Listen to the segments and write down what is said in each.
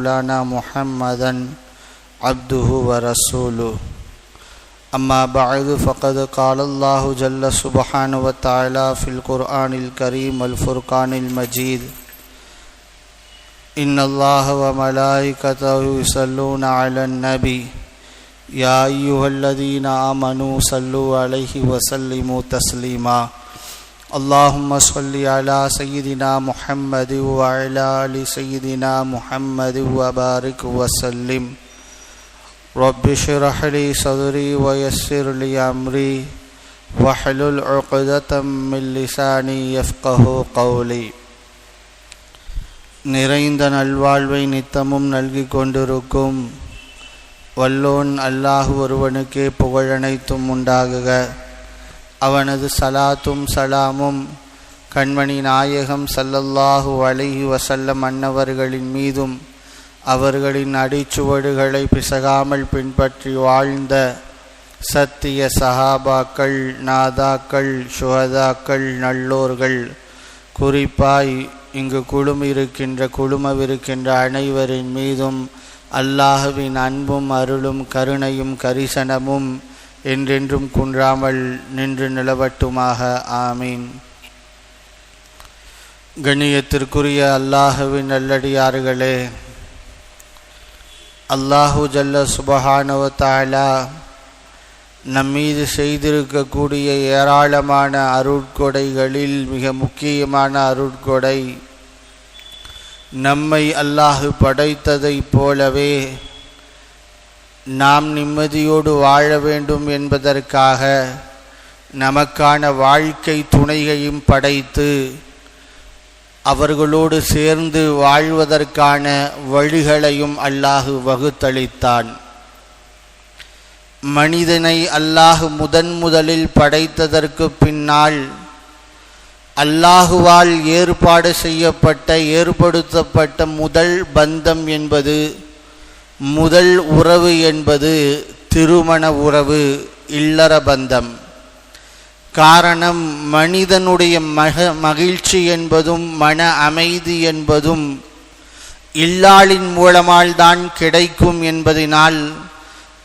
مولانا محمدا عبده ورسوله أما بعد فقد قال الله جل سبحانه وتعالى في القرآن الكريم والفرقان المجيد إن الله وملائكته يصلون على النبي يا أيها الذين آمنوا صلوا عليه وسلموا تسليما اللهم صل على سيدنا محمد وعلى آل سيدنا محمد وبارك وسلم رب اشرح لي صدري ويسر لي أمري واحلل عقدة من لساني يفقهوا قولي. நிறைந்த நல்வாழ்வை நித்தமும் நல்கி கொண்டிருக்கும் வல்லோன் அல்லாஹ் ஒருவனுக்கே புகழனைத்தும் உண்டாகுக. அவனது சலாத்தும் சலாமும் கண்மணி நாயகம் ஸல்லல்லாஹு அலைஹி வஸல்லம் அன்னவர்களின் மீதும் அவர்களின் அடிச்சுவடுகளை பிசகாமல் பின்பற்றி வாழ்ந்த சத்திய சஹாபாக்கள், நாதாக்கள், சுஹதாக்கள், நல்லோர்கள், குறிப்பாய் இங்கு குழுமவிருக்கின்ற அனைவரின் மீதும் அல்லாஹுவின் அன்பும் அருளும் கருணையும் கரிசனமும் என்றென்றும் குன்றாமல் நின்று நிலவட்டுமாக. ஆமீன். கண்ணியத்திற்குரிய அல்லாஹுவின் நல்லடியார்களே, அல்லாஹு ஜல்ல சுபஹானஹு வ தஆலா நம்மீது செய்திருக்கக்கூடிய ஏராளமான அருட்கொடைகளில் மிக முக்கியமான அருட்கொடை, நம்மை அல்லாஹு படைத்ததைப் போலவே நாம் நிம்மதியோடு வாழ வேண்டும் என்பதற்காக நமக்கான வாழ்க்கை துணையையும் படைத்து அவர்களோடு சேர்ந்து வாழ்வதற்கான வழிகளையும் அல்லாஹு வகுத்தளித்தான். மனிதனை அல்லாஹு முதலில் படைத்ததற்கு பின்னால் அல்லாஹுவால் ஏற்படுத்தப்பட்ட முதல் பந்தம் என்பது, முதல் உறவு என்பது திருமண உறவு, இல்லற பந்தம். காரணம், மனிதனுடைய மகிழ்ச்சி என்பதும் மன அமைதி என்பதும் இல்லாளின் மூலமால்தான் கிடைக்கும் என்பதனால்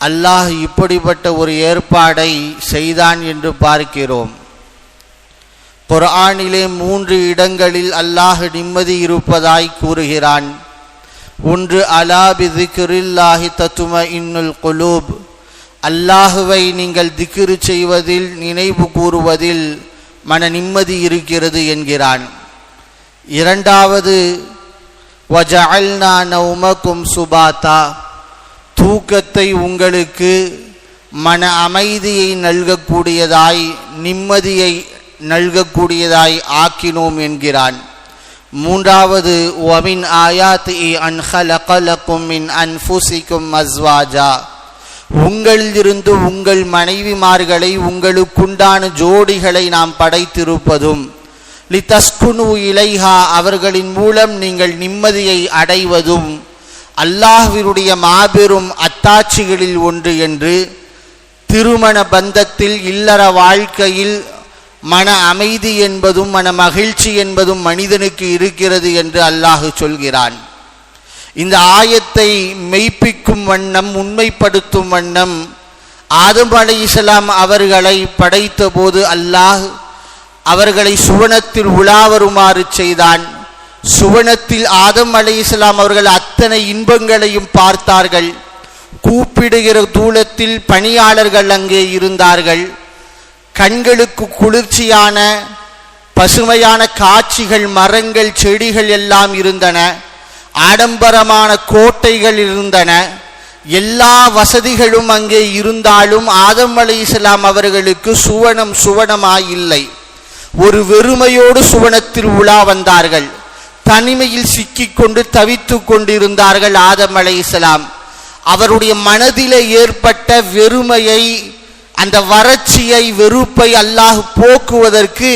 அல்லாஹ் இப்படிப்பட்ட ஒரு ஏற்பாடை செய்தான் என்று பார்க்கிறோம். குர்ஆனிலே 3 இடங்களில் அல்லாஹ் நிம்மதி இருப்பதாய் கூறுகிறான். ஒன்று, அலா பிதிக்ரில்லாஹி தத்மஇன்னுல் குலூப், அல்லாஹுவை நீங்கள் திக்ரு செய்வதில், நினைவு கூறுவதில் மன நிம்மதி இருக்கிறது என்கிறான். இரண்டாவது, வஜஅல்னா நௌமக்கும் சுபாத்தா, தூக்கத்தை உங்களுக்கு மன அமைதியை நல்கக்கூடியதாய், நிம்மதியை நல்கக்கூடியதாய் ஆக்கினோம் என்கிறான். மூன்றாவது, வமின் ஆயாத்தி அன் ஹலக லக்கும் மின் அன்ஃபுசிக்கும் அஸ்வாஜா, உங்களிலிருந்து உங்கள் மனைவிமார்களை, உங்களுக்குண்டான ஜோடிகளை நாம் படைத்திருப்பதும், லிதஸ்குனு இலைஹா, அவர்களின் மூலம் நீங்கள் நிம்மதியை அடைவதும் அல்லாஹ்வினுடைய மாபெரும் அத்தாட்சிகளில் ஒன்று என்று திருமண பந்தத்தில், இல்லற வாழ்க்கையில் மன அமைதி என்பதும் மன மகிழ்ச்சி என்பதும் மனிதனுக்கு இருக்கிறது என்று அல்லாஹ் சொல்கிறான். இந்த ஆயத்தை மெய்ப்பிக்கும் வண்ணம், உண்மைப்படுத்தும் வண்ணம் ஆதம் அலைஹிஸ்ஸலாம் அவர்களை படைத்த போது அல்லாஹ் அவர்களை சுவனத்தில் உலாவருமாறு செய்தான். சுவனத்தில் ஆதம் அலைஹிஸ்ஸலாம் அவர்கள் அத்தனை இன்பங்களையும் பார்த்தார்கள். கூப்பிடுகிற தூரத்தில் பணியாளர்கள் அங்கே இருந்தார்கள். கண்களுக்கு குளிர்ச்சியான பசுமையான காட்சிகள், மரங்கள், செடிகள் எல்லாம் இருந்தன. ஆடம்பரமான கோட்டைகள் இருந்தன. எல்லா வசதிகளும் அங்கே இருந்தாலும் ஆதம் அலைஹிஸ்ஸலாம் அவர்களுக்கு சுவனமாய் இல்லை. ஒரு வெறுமையோடு சுவனத்தில் உலா வந்தார்கள். தனிமையில் சிக்கிக்கொண்டு தவித்து கொண்டிருந்தார்கள் ஆதம் அலைஹிஸ்ஸலாம். அவருடைய மனதிலே ஏற்பட்ட வெறுமையை, அந்த வறட்சியை, வெறுப்பை அல்லாஹ் போக்குவதற்கு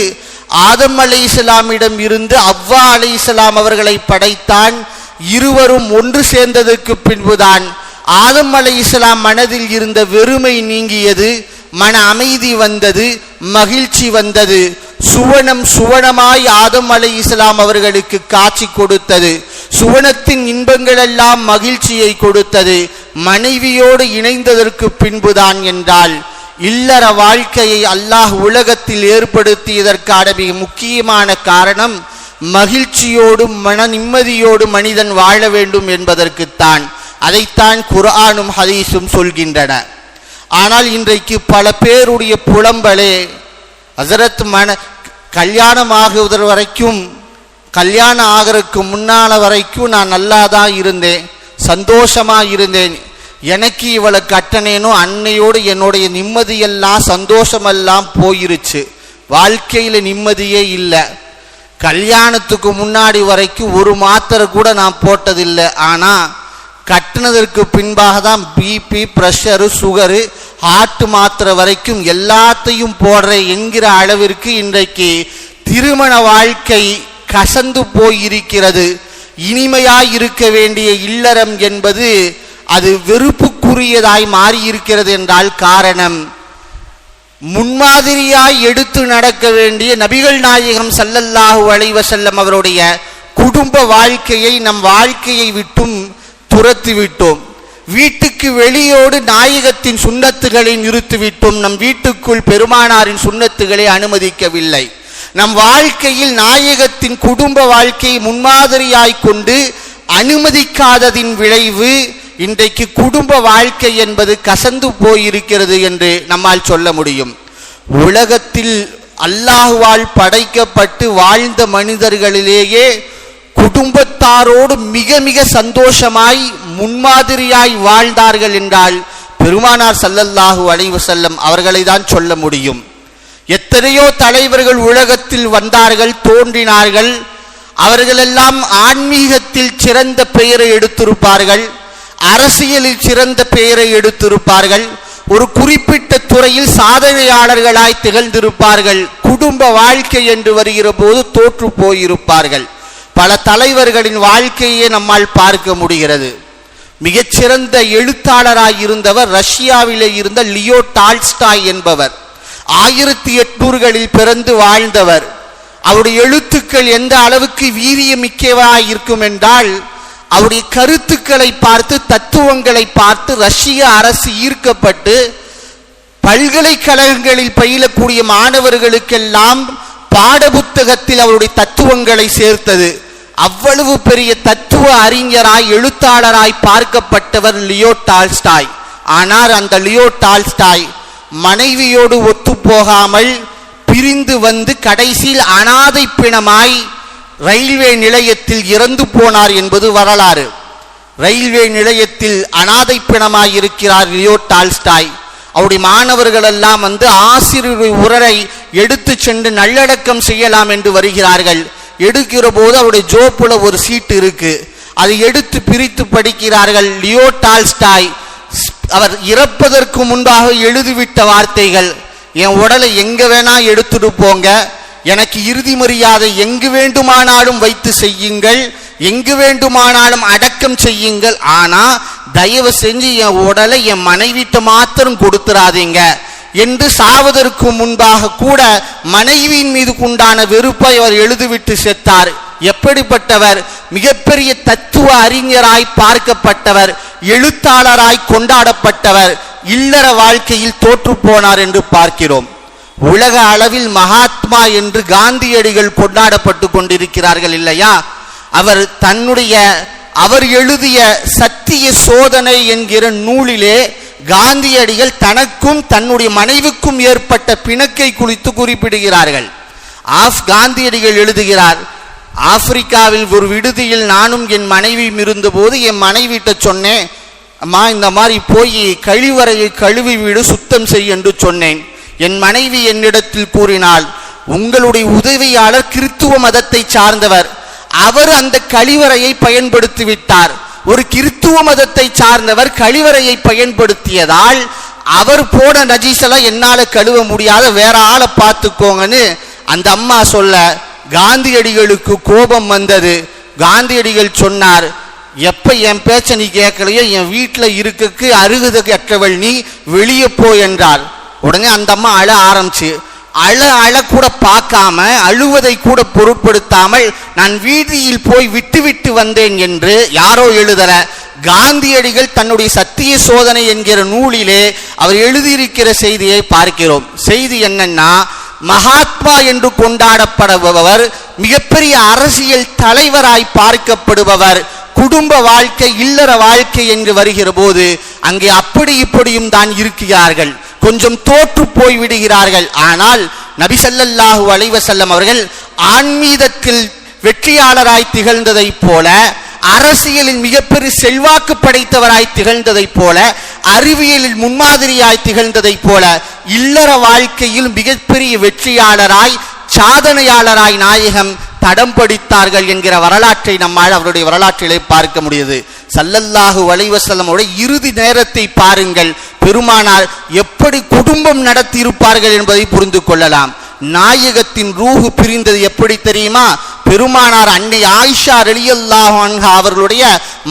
ஆதம் அலைஹிஸ்ஸலாமிடம் இருந்து அவ்வா அலைஹிஸ்ஸலாம் அவர்களை படைத்தான். இருவரும் ஒன்று சேர்ந்ததற்கு பின்புதான் ஆதம் அலைஹிஸ்ஸலாம் மனதில் இருந்த வெறுமை நீங்கியது, மன அமைதி வந்தது, மகிழ்ச்சி வந்தது. சுவனமாய் ஆதம் அலைஹிஸ்ஸலாம் அவர்களுக்கு காட்சி கொடுத்தது. சுவனத்தின் இன்பங்கள் எல்லாம் மகிழ்ச்சியை கொடுத்தது மனைவியோடு இணைந்ததற்கு பின்புதான் என்றால், இல்லற வாழ்க்கையை அல்லாஹ் உலகத்தில் ஏற்படுத்தியதற்கான மிக முக்கியமான காரணம் மகிழ்ச்சியோடு மன நிம்மதியோடு மனிதன் வாழ வேண்டும் என்பதற்குத்தான். அதைத்தான் குர்ஆனும் ஹதீஸும் சொல்கின்றன. ஆனால் இன்றைக்கு பல பேருடைய புலம்பலே, ஹஸரத் கல்யாணம் ஆகுவதற்கு வரைக்கும், கல்யாணம் ஆகிறதுக்கு முன்னால வரைக்கும் நான் நல்லா தான் இருந்தேன், சந்தோஷமா இருந்தேன், எனக்கு இவளை கட்டணேனோ அன்னையோடு என்னுடைய நிம்மதியெல்லாம் சந்தோஷமெல்லாம் போயிருச்சு, வாழ்க்கையில நிம்மதியே இல்லை, கல்யாணத்துக்கு முன்னாடி வரைக்கும் ஒரு மாத்திரை கூட நான் போட்டதில்லை, ஆனா கட்டினதற்கு பின்பாக தான் பிபி, பிரஷரு, சுகரு, ஹார்ட் மாத்திரை வரைக்கும் எல்லாத்தையும் போடுற என்கிற அளவிற்கு இன்றைக்கு திருமண வாழ்க்கை கசந்து போயிருக்கிறது. இனிமையாய் இருக்க வேண்டிய இல்லறம் என்பது அது வெறுப்புக்குரியதாய் மாறியிருக்கிறது என்றால் காரணம், முன்மாதிரியாய் எடுத்து நடக்க வேண்டிய நபிகள் நாயகம் ஸல்லல்லாஹு அலைஹி வஸல்லம் அவருடைய குடும்ப வாழ்க்கையை நம் வாழ்க்கையை விட்டும் துரத்து விட்டோம். வீட்டுக்கு வெளியோடு நாயகத்தின் சுன்னத்துகளை நிறுத்திவிட்டோம். நம் வீட்டுக்குள் பெருமானாரின் சுன்னத்துகளை அனுமதிக்கவில்லை. நம் வாழ்க்கையில் நாயகத்தின் குடும்ப வாழ்க்கையை முன்மாதிரியாய் கொண்டு அனுமதிக்காததின் விளைவு இன்றைக்கு குடும்ப வாழ்க்கை என்பது கசந்து போயிருக்கிறது என்று நம்மால் சொல்ல முடியும். உலகத்தில் அல்லாஹ்வால் படைக்கப்பட்டு வாழ்ந்த மனிதர்களிலேயே குடும்பத்தாரோடு மிக மிக சந்தோஷமாய் முன்மாதிரியாய் வாழ்ந்தார்கள் என்றால் பெருமானார் ஸல்லல்லாஹு அலைஹி வஸல்லம் அவர்களை தான் சொல்ல முடியும். எத்தனையோ தலைவர்கள் உலகத்தில் வந்தார்கள், தோன்றினார்கள். அவர்களெல்லாம் ஆன்மீகத்தில் சிறந்த பெயரை எடுத்திருப்பார்கள், அரசியலில் சிறந்த பெயரை எடுத்திருப்பார்கள், ஒரு குறிப்பிட்ட துறையில் சாதனையாளர்களாய் திகழ்ந்திருப்பார்கள். குடும்ப வாழ்க்கை என்று வருகிற போது தோற்று போயிருப்பார்கள். பல தலைவர்களின் வாழ்க்கையே நம்மால் பார்க்க முடிகிறது. மிகச்சிறந்த எழுத்தாளராய் இருந்தவர் ரஷ்யாவிலே இருந்த லியோ டால்ஸ்டாய் என்பவர். 1800களில் பிறந்து வாழ்ந்தவர். அவருடைய எழுத்துக்கள் எந்த அளவுக்கு வீரியமிக்கவாய் இருக்கும் என்றால், அவருடைய கருத்துக்களை பார்த்து, தத்துவங்களை பார்த்து ரஷ்ய அரசு ஈர்க்கப்பட்டு பல்கலைக்கழகங்களில் பயிலக்கூடிய மாணவர்களுக்கெல்லாம் பாட புத்தகத்தில் அவருடைய தத்துவங்களை சேர்த்தது. அவ்வளவு பெரிய தத்துவ அறிஞராய் எழுத்தாளராய் பார்க்கப்பட்டவர் லியோ டால்ஸ்டாய். ஆனால் அந்த லியோ டால்ஸ்டாய் மனைவியோடு ஒத்து போகாமல் பிரிந்து வந்து கடைசியில் அனாதை பிணமாய் ரயில்வே நிலையத்தில் இறந்து போனார் என்பது வரலாறு. ரயில்வே நிலையத்தில் அனாதை பிணமாய் இருக்கிறார் லியோ டால்ஸ்டாய். அவருடைய மாணவர்கள் எல்லாம் வந்து ஆசிரியர் உரரை எடுத்து சென்று நல்லடக்கம் செய்யலாம் என்று வருகிறார்கள். எடுக்கிற போது அவருடைய ஜோப்புல ஒரு சீட்டு இருக்கு, அதை எடுத்து பிரித்து படிக்கிறார்கள். லியோ டால்ஸ்டாய் அவர் இறப்பதற்கு முன்பாக எழுதிவிட்ட வார்த்தைகள், என் உடலை எங்க வேணா எடுத்துட்டு போங்க, எனக்கு இறுதி மரியாதை எங்கு வேண்டுமானாலும் வைத்து செய்யுங்கள், எங்கு வேண்டுமானாலும் அடக்கம் செய்யுங்கள், ஆனா தயவு செஞ்சு என் உடலை என் மனைவிட்ட மாத்திரம் கொடுத்துறாதீங்க என்று சாவதற்கு முன்பாக கூட மனைவியின் மீது உண்டான வெறுப்பை அவர் எழுதிவிட்டு செத்தார். எப்படிப்பட்டவர்? மிகப்பெரிய தத்துவ அறிஞராய் பார்க்கப்பட்டவர், எழுத்தாளராய் கொண்டாடப்பட்டவர், இல்லற வாழ்க்கையில் தோற்று போனார் என்று பார்க்கிறோம். உலக அளவில் மகாத்மா என்று காந்தியடிகள் கொண்டாடப்பட்டு கொண்டிருக்கிறார்கள் இல்லையா? அவர் எழுதிய சத்திய சோதனை என்கிற நூலிலே காந்தியடிகள் தனக்கும் தன்னுடைய மனைவிக்கும் ஏற்பட்ட பிணக்கை குறித்து குறிப்பிடுகிறார்கள். காந்தியடிகள் எழுதுகிறார், ஆப்பிரிக்காவில் ஒரு விடுதியில் நானும் என் மனைவியும் இருந்தபோது என் மனைவிட்ட சொன்னேன், அம்மா இந்த மாதிரி போய் கழிவறையை கழுவி வீடு சுத்தம் செய் என்று சொன்னேன். என் மனைவி என்னிடத்தில் கூறினாள், உங்களுடைய உதவியாளர் கிறித்துவ மதத்தை சார்ந்தவர், அவர் அந்த கழிவறையை பயன்படுத்தி விட்டார். ஒரு கிறித்துவ மதத்தை சார்ந்தவர் கழிவறையை பயன்படுத்தியதால் அவர் போட நஜீசெல்லாம் என்னால கழுவ முடியாத, வேற ஆளை பார்த்துக்கோங்கன்னு அந்த அம்மா சொல்ல காந்தியடிகளுக்கு கோபம் வந்தது. காந்தியடிகள் சொன்னார், எப்ப என் பேச்ச நீ கேட்கலையோ என் வீட்டில் இருக்கக்கு அருகதை கற்றவள் நீ, வெளியே போ என்றார். உடனே அந்த அம்மா அழ ஆரம்பிச்சு, அழ கூட பார்க்காம, அழுவதை கூட பொருட்படுத்தாமல் நான் வீதியில் போய் விட்டு வந்தேன் என்று யாரோ எழுதல, காந்தியடிகள் தன்னுடைய சத்திய சோதனை என்கிற நூலிலே அவர் எழுதியிருக்கிற செய்தியை பார்க்கிறோம். செய்தி என்னன்னா, மகாத்மா என்று கொண்டாடப்படுபவர், மிகப்பெரிய அரசியல் தலைவராய் பார்க்கப்படுபவர், குடும்ப வாழ்க்கை இல்லற வாழ்க்கை என்று வருகிற போது அங்கே அப்படி இப்படியும் தான் இருக்கிறார்கள், கொஞ்சம் தோற்று போய் விடுகிறார்கள். ஆனால் நபி ஸல்லல்லாஹு அலைஹி வஸல்லம் அவர்கள் ஆன்மீகத்தில் வெற்றியாளராய் திகழ்ந்ததை போல, அரசியலில் மிகப்பெரிய செல்வாக்கு படைத்தவராய் திகழ்ந்ததை போல, அறிவியலில் முன்மாதிரியாய் திகழ்ந்ததை போல, இல்லற வாழ்க்கையில் மிகப்பெரிய வெற்றியாளராய் சாதனையாளராய் நாயகம் தடம் படித்தார்கள் என்கிற வரலாற்றை நம்மால் அவருடைய வரலாற்றிலே பார்க்க முடியுது. ஸல்லல்லாஹு அலைஹி வஸல்லம் இறுதி நேரத்தை பாருங்கள். பெருமானார் எப்படி குடும்பம் நடத்தி இருப்பார்கள் என்பதை புரிந்து கொள்ளலாம். நாயகத்தின் ரூஹு பிரிந்தது எப்படி தெரியுமா? பெருமானார் அன்னை ஆயிஷா ரலியல்லாஹு அன்ஹா அவர்களுடைய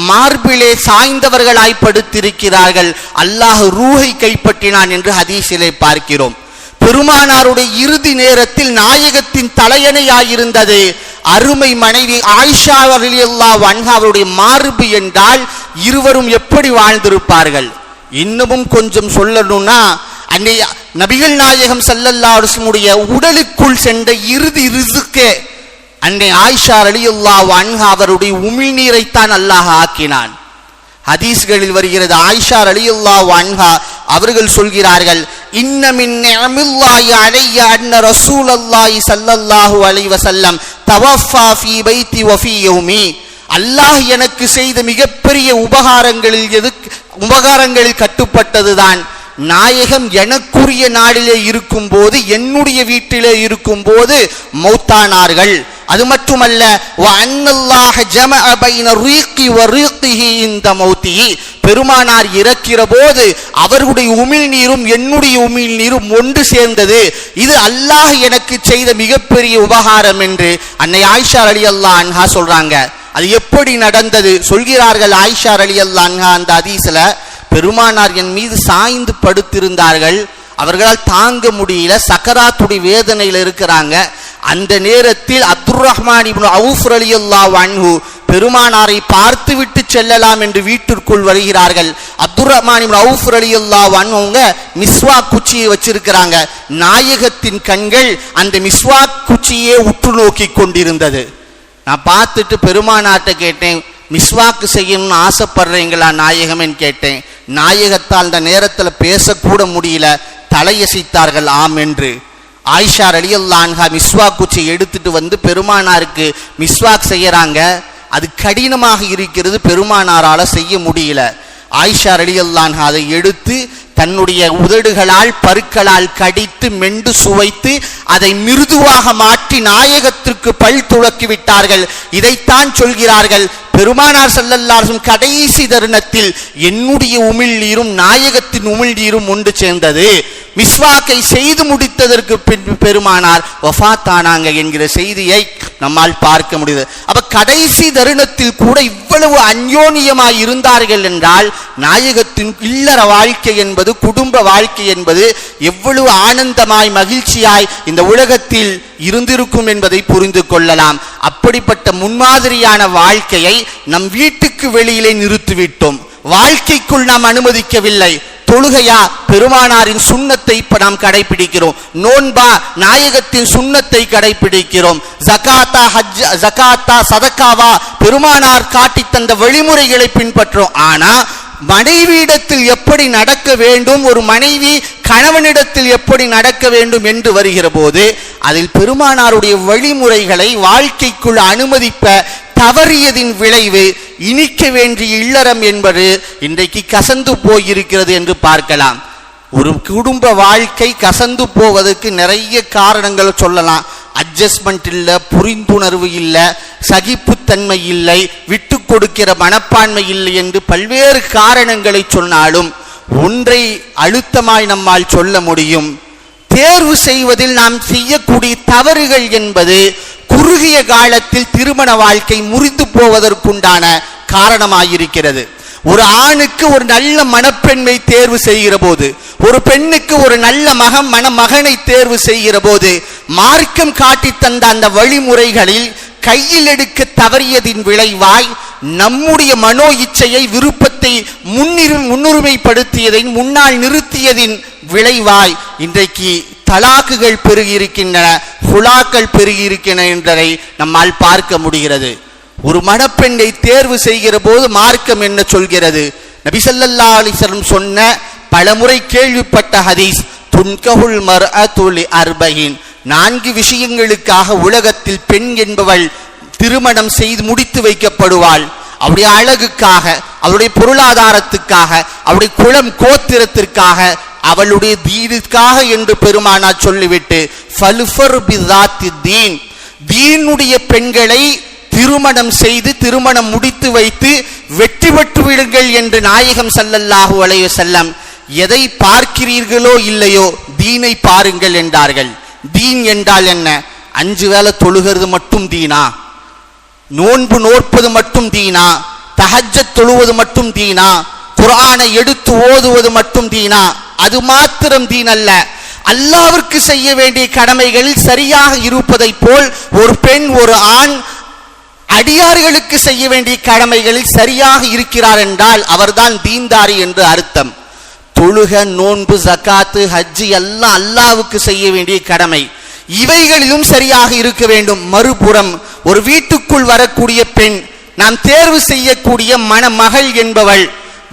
மார்பிலே சாய்ந்தவர்களாய் படுத்திருக்கிறார்கள். அல்லாஹ் ரூஹை கைப்பற்றினான் என்று ஹதீஸிலே பார்க்கிறோம். பெருமானாருடைய இறுதி நேரத்தில் நாயகத்தின் தலையணையாயிருந்தது அருமை மனைவி ஆயிஷா ரலியல்லாஹு அன்ஹா அவருடைய மார்பு என்றால் இருவரும் எப்படி வாழ்ந்திருப்பார்கள்? இன்னமும் கொஞ்சம் சொல்லணும்னா, அன்னை நபிகள் நாயகம் ஸல்லல்லாஹு அலைஹி வஸல்லம் உடலுக்குள் சென்ற இறுதி ரிஸ்கே அன்னை ஆயிஷா ரலியல்லாஹு அன்ஹா அவருடைய உமிழ்நீரைத்தான் அல்லாஹ் ஆக்கினான். ஹதீஸ்களில் வருகிறது, ஆயிஷா ரலியல்லாஹு அன்ஹா அவர்கள் சொல்கிறார்கள், இன்ன மின் நிஅமில்லாஹி அலைய அன்ன ரசூலல்லாஹி ஸல்லல்லாஹு அலைஹி வஸல்லம் தவஃபா ஃபீ பைத்தி வ ஃபீ யௌமி. அல்லாஹ் எனக்கு செய்த மிகப்பெரிய உபகாரங்களில் கட்டுப்பட்டதுதான், நாயகம் எனக்குரிய நாளிலே இருக்கும் போது, என்னுடைய வீட்டிலே இருக்கும் போது மௌத்தானார்கள். அது மட்டுமல்ல, பெருமானார் இறக்கிற போது அவர்களுடைய உமிழ்நீரும் என்னுடைய உமிழ்நீரும் ஒன்று சேர்ந்தது. இது அல்லாஹ் எனக்கு செய்த மிகப்பெரிய உபகாரம் என்று அன்னை ஆயிஷா ரலியல்லாஹு அன்ஹா சொல்றாங்க. அது எப்படி நடந்தது சொல்கிறார்கள் ஆயிஷா ரலியல்லாஹு அன்ஹா அந்த ஹதீஸ்ல, பெருமானார் என் மீது சாய்ந்து படுத்திருந்தார்கள், அவர்களால் தாங்க முடியல, சக்கராத்துடைய வேதனையில் இருக்கிறாங்க. அந்த நேரத்தில் அப்துர் ரஹ்மான் இப்னு அவுஃப் ரலியல்லாஹு அன்ஹு பெருமானாரை பார்த்து விட்டு செல்லலாம் என்று வீட்டிற்குள் வருகிறார்கள். அப்துர் ரஹ்மான் இப்னு அவுஃப் ரலியல்லாஹு அன்ஹு அவங்க மிஸ்வாக் குச்சியை வச்சிருக்கிறாங்க. நாயகத்தின் கண்கள் அந்த மிஸ்வாக் குச்சியே உற்று நோக்கி கொண்டிருந்தது. நான் பார்த்துட்டு பெருமானார்ட்ட கேட்டேன், மிஸ்வாக்கு செய்யணும்னு ஆசைப்படுறீங்களா நாயகம்னு கேட்டேன். நாயகத்தால் அந்த நேரத்தில் பேசக்கூட முடியல, தலையசைத்தார்கள் ஆம் என்று. ஆயிஷா ரலியல்லாஹு அன்ஹா மிஸ்வாக் குச்சி எடுத்துட்டு வந்து பெருமானாருக்கு மிஸ்வாக் செய்யறாங்க. அது கடினமாக இருக்கிறது, பெருமானாரால செய்ய முடியல. ஆயிஷா ரலியல்லாஹு அன்ஹா அதை எடுத்து தன்னுடைய உதடுகளால் பற்களால் கடித்து மெண்டு சுவைத்து அதை மிருதுவாக மாற்றி நாயகத்திற்கு பல் துளக்கி விட்டார்கள். இதைத்தான் சொல்கிறார்கள், பெருமானார் ஸல்லல்லாஹு அலைஹி வஸல்லம் கடைசி தருணத்தில் என்னுடைய உமிழ்நீரும் நாயகத்தின் உமிழ்நீரும் ஒன்று சேர்ந்தது. மிஸ்வாக்கை செய்து முடித்ததற்கு பின் பெருமானார் வஃபாத்தானாங்க என்கிற செய்தியை நம்மால் பார்க்க முடியுது. அப்ப கடைசி தருணத்தில் கூட இவ்வளவு அந்யோன்யமாய் இருந்தார்கள் என்றால், நாயகத்தின் இல்லற வாழ்க்கை என்பது, குடும்ப வாழ்க்கை என்பது எவ்வளவு ஆனந்தமாய் மகிழ்ச்சியாய் இந்த உலகத்தில் இருந்திருக்கும் என்பதை புரிந்து கொள்ளலாம். அப்படிப்பட்ட முன்மாதிரியான வாழ்க்கையை நம் வீட்டுக்கு வெளியிலே நிறுத்திவிட்டோம், வாழ்க்கைக்குள் நாம் அனுமதிக்கவில்லை. தொழுகையா, பெருமானாரின் சுன்னத்தை இப்ப நாம் கடைபிடிக்கிறோம். நோன்பா, நாயகத்தின் சுன்னத்தை கடைபிடிக்கிறோம். ஜகாத்தா, ஹஜ், ஜகாத்தா, சதக்காவா, பெருமானார் காட்டி தந்த வழிமுறைகளை பின்பற்றோம். ஆனா மனைவியிடத்தில் எப்படி நடக்க வேண்டும், ஒரு மனைவி கணவனிடத்தில் எப்படி நடக்க வேண்டும் என்று வருகிற போது அதில் பெருமானாருடைய வழிமுறைகளை வாழ்க்கைக்குள் அனுமதிப்ப தவறியதின் விளைவு இனிக்க வேண்டிய இல்லறம் என்பது இன்றைக்கு கசந்து போயிருக்கிறது என்று பார்க்கலாம். ஒரு குடும்ப வாழ்க்கை கசந்து போவதற்கு நிறைய காரணங்கள் சொல்லலாம். அட்ஜஸ்ட்மெண்ட் இல்லை, புரிந்துணர்வு இல்லை, சகிப்புத்தன்மை இல்லை, விட்டு கொடுக்கிற மனப்பான்மை இல்லை என்று பல்வேறு காரணங்களை சொன்னாலும் ஒன்றை அழுத்தமாய் நம்மால் சொல்ல முடியும், தேர்வு செய்வதில் நாம் செய்யக்கூடிய தவறுகள் என்பது குறுகிய காலத்தில் திருமண வாழ்க்கை முறிந்து போவதற்குண்டான காரணமாயிருக்கிறது. ஒரு ஆணுக்கு ஒரு நல்ல மணப்பெண்ணை தேர்வு செய்கிற போது, ஒரு பெண்ணுக்கு ஒரு நல்ல மகனை தேர்வு செய்கிற போது மார்க்கம் காட்டி தந்த அந்த வழிமுறைகளில் கையில் எடுக்க தவறியதின் விளைவாய் நம்முடைய மனோ இச்சையை, விருப்பத்தை முன்னுரிமைப்படுத்தியதை முன்னால் நிறுத்தியதின் விளைவாய் இன்றைக்கு தலாக்குகள் பெருகியிருக்கின்றன, ஹுலாக்கள் பெருகியிருக்கின்றன என்பதை நம்மால் பார்க்க முடிகிறது. ஒரு மணப்பெண்ணை தேர்வு செய்கிற போது மார்க்கம் என்ன சொல்கிறது? நபி ஸல்லல்லாஹு அலைஹி வஸல்லம் சொன்ன பலமுறை கேள்விப்பட்ட ஹதீஸ், துன்கஹுல் மர்அத்து லிஅர்பஇன், 4 விஷயங்களுக்காக உலகத்தில் பெண் என்பவள் திருமணம் செய்து முடித்து வைக்கப்படுவாள். அவருடைய அழகுக்காக, அவருடைய பொருளாதாரத்துக்காக, அவருடைய குலம் கோத்திரத்திற்காக, அவளுடைய தீனுக்காக என்று பெருமானார் சொல்லிவிட்டு ஃபல்ஃபர் பிஸாத்தி தீன், தீனுடைய பெண்களை திருமணம் செய்து திருமணம் முடித்து வைத்து வெற்றி பெற்று விடுங்கள் என்று நாயகம் ஸல்லல்லாஹு அலைஹி வஸல்லம் எதை பார்க்கிறீர்களோ இல்லையோ தீனை பாருங்கள் என்றார்கள். தீன் என்றால் என்ன? 5 வேளை தொழுகிறது மட்டும் தீனா? நோன்பு நோற்பது மட்டும் தீனா? தஹஜ்ஜத் தொழுவது மட்டும் தீனா? குர்ஆனை எடுத்து ஓதுவது மட்டும் தீனா? அது மாத்திரம் தீன் அல்ல. அல்லாஹ்விற்கு செய்ய வேண்டிய கடமைகளில் சரியாக இருப்பதை போல் ஒரு பெண் ஒரு ஆண் அடியார்களுக்கு செய்ய வேண்டிய கடமைகளில் சரியாக இருக்கிறார் என்றால் அவர்தான் தீன்தாரி என்று அர்த்தம். தொழுக, நோன்பு, ஜகாத்து, ஹஜ்ஜி எல்லாம் அல்லாஹ்வுக்கு செய்ய வேண்டிய கடமை. இவைகளிலும் சரியாக இருக்க வேண்டும். மறுபுறம் ஒரு வீட்டுக்குள் வரக்கூடிய பெண், நாம் தேர்வு செய்யக்கூடிய மணமகள் என்பவள்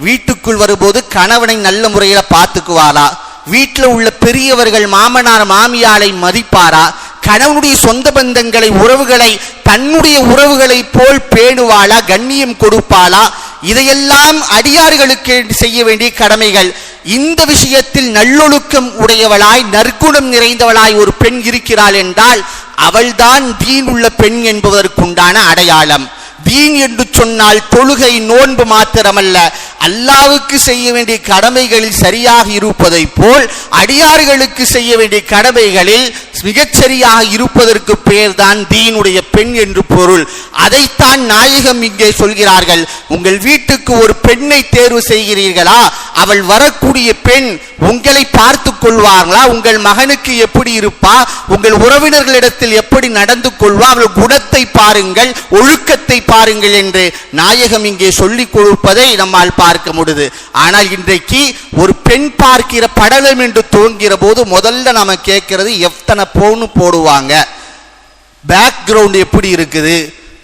வீட்டுக்குள் வரும்போது கணவனை நல்ல முறையில் பார்த்துக்குவாரா? வீட்டில் உள்ள பெரியவர்கள் மாமனார் மாமியாரை மதிப்பாரா? கணவனுடைய சொந்த பந்தங்களை, உறவுகளை தன்னுடைய உறவுகளை போல் பேணுவாளா? கண்ணியம் கொடுப்பாளா? இதையெல்லாம் அடியார்களுக்கு செய்ய வேண்டிய கடமைகள். இந்த விஷயத்தில் நல்லொழுக்கம் உடையவளாய், நற்குணம் நிறைந்தவளாய் ஒரு பெண் இருக்கிறாள் என்றால் அவள்தான் தீன் உள்ள பெண் என்பதற்குண்டான அடையாளம். தீன் என்று சொன்னால் தொழுகை, நோன்பு மாத்திரமல்ல, அல்லாஹ்வுக்கு செய்ய வேண்டிய கடமைகளில் சரியாக இருப்பதை போல் அடியார்களுக்கு செய்ய வேண்டிய கடமைகளில் மிகச்சரியாக இருப்பதற்கு பெயர் தான் தீனுடைய பெண் என்று பொருள். அதைத்தான் நாயகம் இங்கே சொல்கிறார்கள். உங்கள் வீட்டுக்கு ஒரு பெண்ணை தேர்வு செய்கிறீர்களா? அவள் வரக்கூடிய பெண் உங்களை பார்த்து கொள்வார்களா? உங்கள் மகனுக்கு எப்படி இருப்பா? உங்கள் உறவினர்களிடத்தில் எப்படி நடந்து கொள்வா? அவள் குணத்தை பாருங்கள், ஒழுக்கத்தை பாருங்கள் என்று நாயகம் இங்கே சொல்லிக் கொடுப்பதை நம்மால் பார்க்க முடியுது. ஆனால் இன்றைக்கு ஒரு பெண் பார்க்கிற படலம் என்று துவங்கிற போது முதல்ல நாம கேட்கிறது எத்தனை பவுன் போடுவாங்க, பேக்ரவுண்ட் எப்படி இருக்குது,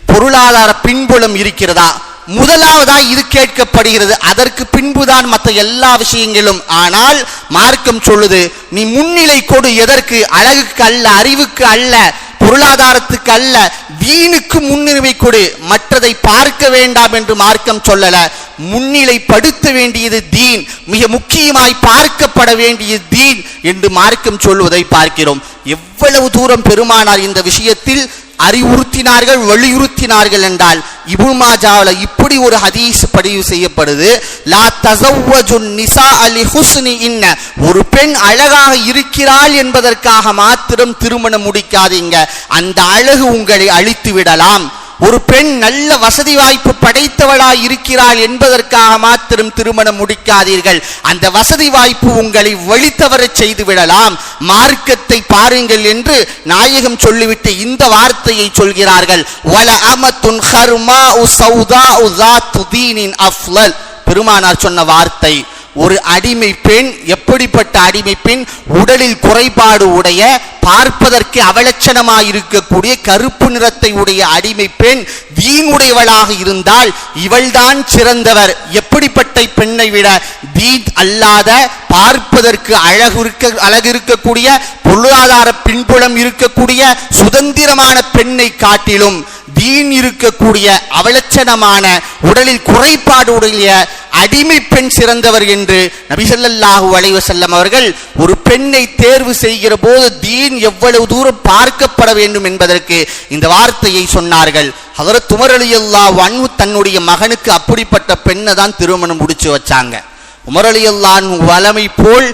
பொருளாதார பின்புலம் இருக்கிறதா, முதலாவதா இது கேட்கப்படுகிறது. அதற்கு பின்புதான் மற்ற எல்லா விஷயங்களும். ஆனால் மார்க்கம் சொல்லுது, நீ முன்னிலை கொடு. எதற்கு? அழகுக்கு அல்ல, அறிவுக்கு அல்ல, பொருளாதாரத்துக்கு அல்ல, தீனுக்கு முன்னுரிமை கொடு. மற்றதை பார்க்க வேண்டாம் என்று மார்க்கம் சொல்லல. முன்னிலைப்படுத்த வேண்டியது தீன், மிக முக்கியமாய் பார்க்கப்பட வேண்டியது தீன் என்று மார்க்கம் சொல்வதை பார்க்கிறோம். எவ்வளவு தூரம் பெருமானார் இந்த விஷயத்தில் அறிவுறுத்தினார்கள், வலியுறுத்தினார்கள் என்றால் இப்னு மாஜாவுல இப்படி ஒரு ஹதீஸ் பதிவு செய்யப்படுது. லா தஸவ்வஜுன் நிஸா லி ஹுஸ்னி இன்ன, ஒரு பெண் அழகாக இருக்கிறாள் என்பதற்காக மாத்திரம் திருமணம் முடிக்காதீங்க, அந்த அழகு உங்களை அழித்து விடலாம். ஒரு பெண் நல்ல வசதி வாய்ப்பு படைத்தவளாய் இருக்கிறாள் என்பதற்காக மாத்திரம் திருமணம் முடிக்காதீர்கள், அந்த வசதி வாய்ப்பு உங்களை வழித்தவரச் செய்து விடலாம். மார்க்கத்தை பாருங்கள் என்று நாயகம் சொல்லிவிட்டு இந்த வார்த்தையை சொல்கிறார்கள். வல அமத்துன் ஹர்மாஉ ஸௌதாஉ ஸாத்து தீனின் அஃலல். பெருமானார் சொன்ன வார்த்தை, ஒரு அடிமை பெண், எப்படிப்பட்ட அடிமை பெண்? உடலில் குறைபாடு உடைய, பார்ப்பதற்கு அவலட்சணமாய் இருக்கக்கூடிய கருப்பு நிறத்தை உடைய அடிமை பெண் தீனுடையவளாக இருந்தால் இவள்தான் சிறந்தவர். எப்படிப்பட்ட பெண்ணை விட? தீன் அல்லாத, பார்ப்பதற்கு அழகு இருக்கக்கூடிய, பொருளாதார பின்புலம் இருக்கக்கூடிய சுதந்திரமான பெண்ணை காட்டிலும் தீன் இருக்கக்கூடிய அவலட்சணமான, உடலில் குறைபாடு உடைய அடிமை பெண் சிறந்தவர் என்று நபி ஸல்லல்லாஹு அலைஹி வஸல்லம் அவர்கள் ஒரு பெண்ணை தேர்வு செய்கிற போது தீன் எவ்வளவு தூரம் பார்க்கப்பட வேண்டும் என்பதற்கு இந்த வார்த்தையை சொன்னார்கள். ஹஜ்ரத் உமர் ரலியல்லாஹு அன்ஹு தன்னுடைய மகனுக்கு அப்படிப்பட்ட பெண்ணை தான் திருமணம் முடிச்சு வச்சாங்க. உமர் ரலியல்லாஹு அன்ஹு வலமை போல்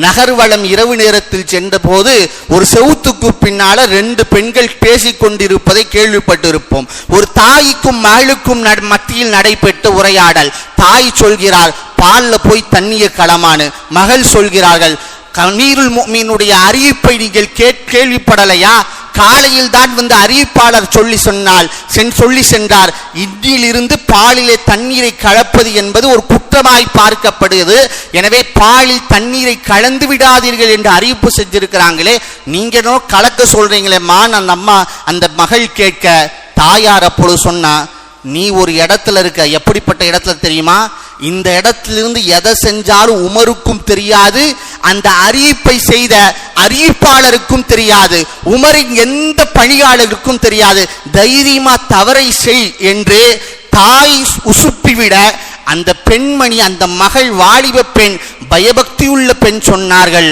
நகர்வலம் இரவு நேரத்தில் சென்றபோது ஒரு செவுத்துக்கு பின்னால 2 பெண்கள் பேசிக் கொண்டிருப்பதை கேள்விப்பட்டிருப்போம். ஒரு தாய்க்கும் மகளுக்கும் மத்தியில் நடைபெற்ற உரையாடல். தாய் சொல்கிறார், பால்ல போய் தண்ணிய களமானு. மகள் சொல்கிறார்கள், அமீருல் முஃமினீனுடைய அறிவிப்பை நீங்கள் கேள்விப்படலையா? காலையில் தான் வந்து அறிவிப்பாளர் சொல்லி சென்றார், இன்றிலிருந்து பாலிலே தண்ணீரை கலப்பது என்பது ஒரு குற்றமாய் பார்க்கப்படுகிறது. எனவே பாலில் தண்ணீரை கலந்து விடாதீர்கள் என்று அறிவிப்பு செஞ்சிருக்கிறாங்களே, நீங்க கலக்க சொல்றீங்களேம்மா. அந்த அம்மா அந்த மகள் கேட்க, தாயார் அப்பொழுது சொன்னா, நீ ஒரு இடத்துல இருக்க. எப்படிப்பட்ட இடத்துல தெரியுமா? இந்த இடத்திலிருந்து எதை செஞ்சாலும் உமருக்கும் தெரியாது, அந்த அறிவிப்பை செய்த அறிவிப்பாளருக்கும் தெரியாது, உமரின் எந்த பணியாளருக்கும் தெரியாது. தைரியமா தவறை செய் என்று தாய் உசுப்பிவிட அந்த பெண்மணி, அந்த மகள், வாலிப பெண், பயபக்தியுள்ள பெண் சொன்னார்கள்,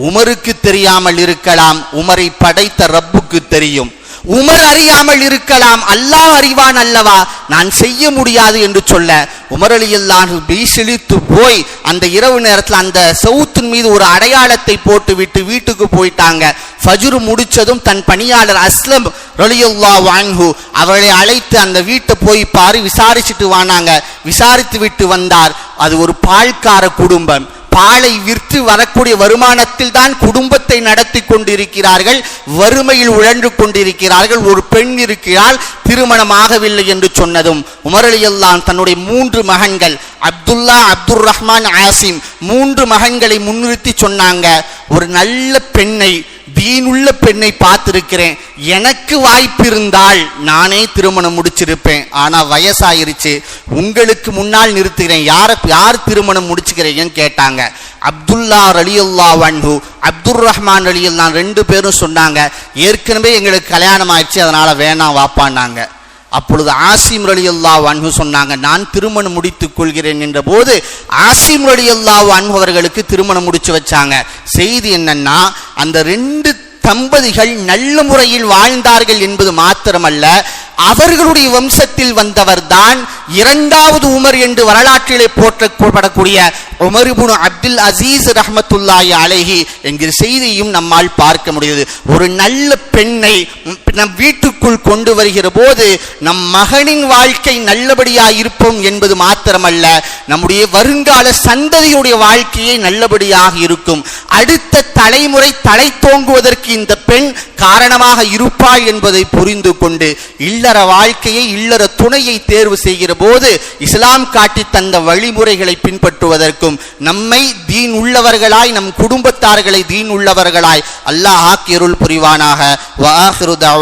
உமருக்கு தெரியாமல் இருக்கலாம், உமரை படைத்த ரப்புக்கு தெரியும். உமர் அறியாமல் இருக்கலாம், அல்லாஹ் அறிவான் அல்லவா, நான் செய்ய முடியாது என்று சொல்ல உமர் ரலியல்லாஹு பீசிலித்து போய் அந்த இரவு நேரத்தில் அந்த செவுத்தின் மீது ஒரு அடையாளத்தை போட்டு விட்டு வீட்டுக்கு போயிட்டாங்க. ஃபஜ்ர் முடிச்சதும் தன் பணியாளர் அஸ்லம் ரலியல்லாஹு அன்ஹு அவளை அழைத்து அந்த வீட்டை போய் பாரு, விசாரிச்சுட்டு வானாங்க. விசாரித்து விட்டு வந்தார். அது ஒரு பால்கார குடும்பம். பாலை விற்று வரக்கூடிய வருமானத்தில் தான் குடும்பத்தை நடத்தி கொண்டிருக்கிறார்கள். வறுமையில் உழன்று கொண்டிருக்கிறார்கள். ஒரு பெண் இருக்கிறாள், திருமணமாகவில்லை என்று சொன்னதும் உமர் ரலியல்லாஹு தன்னுடைய 3 மகன்கள் அப்துல்லா, அப்துர் ரஹ்மான், ஆசிம் 3 மகன்களை முன்னிறுத்தி சொன்னாங்க, ஒரு நல்ல பெண்ணை, தீனுள்ள பெண்ணை பார்த்திருக்கிறேன், எனக்கு வாய்ப்பு இருந்தால் நானே திருமணம் முடிச்சிருப்பேன், ஆனா வயசாயிருச்சு, உங்களுக்கு முன்னால் நிறுத்துகிறேன், யார் திருமணம் முடிச்சுக்கிறீங்கன்னு கேட்டாங்க. அப்துல்லா ரலியல்லாஹு அன்ஹு, அப்துர் ரஹ்மான் ரலியல்லாஹு 2 பேரும் சொன்னாங்க, ஏற்கனவே எங்களுக்கு கல்யாணம் ஆயிடுச்சு, அதனால வேணாம் வாப்பான்னாங்க. அப்பொழுது ஆசிம் ரலியல்லாஹு அன்ஹு சொன்னாங்க, நான் திருமணம் முடித்துக் கொள்கிறேன் என்ற போது ஆசிம் ரலியல்லாஹு அன்ஹு அவர்களுக்கு திருமணம் முடிச்சு வச்சாங்க. செய்தி என்னன்னா, அந்த 2 தம்பதிகள் நல்ல முறையில் வாழ்ந்தார்கள் என்பது மாத்திரமல்ல, அவர்களுடைய வம்சத்தில் வந்தவர் தான் 2வது உமர் என்று வரலாற்றிலே போற்றப்படக்கூடிய உமர் இப்னு அப்துல் அசீஸ் ரஹ்மத்துல்லாஹி அலைஹி என்கிற செய்தியும் நம்மால் பார்க்க முடியுது. ஒரு நல்ல பெண்ணை நம் வீட்டுக்குள் கொண்டு வருகிற போது நம் மகனின் வாழ்க்கை நல்லபடியாக இருப்போம் என்பது மாத்திரமல்ல, நம்முடைய வருங்கால சந்ததியுடைய வாழ்க்கையை நல்லபடியாக இருக்கும். அடுத்த தலைமுறை தலை தோங்குவதற்கு இந்த பெண் காரணமாக இருப்பாள் என்பதை புரிந்து கொண்டு இல்லற வாழ்க்கையை, இல்லற துணையை தேர்வு செய்கிற போது இஸ்லாம் காட்டி தந்த வழிமுறைகளை பின்பற்றுவதற்கும் நம்மை தீன் உள்ளவர்களாய், நம் குடும்பத்தார்களை தீன் உள்ளவர்களாய் அல்லாஹ் ஆக்கி அருள் புரிவானாக. வ ஆகிரு தஅவானா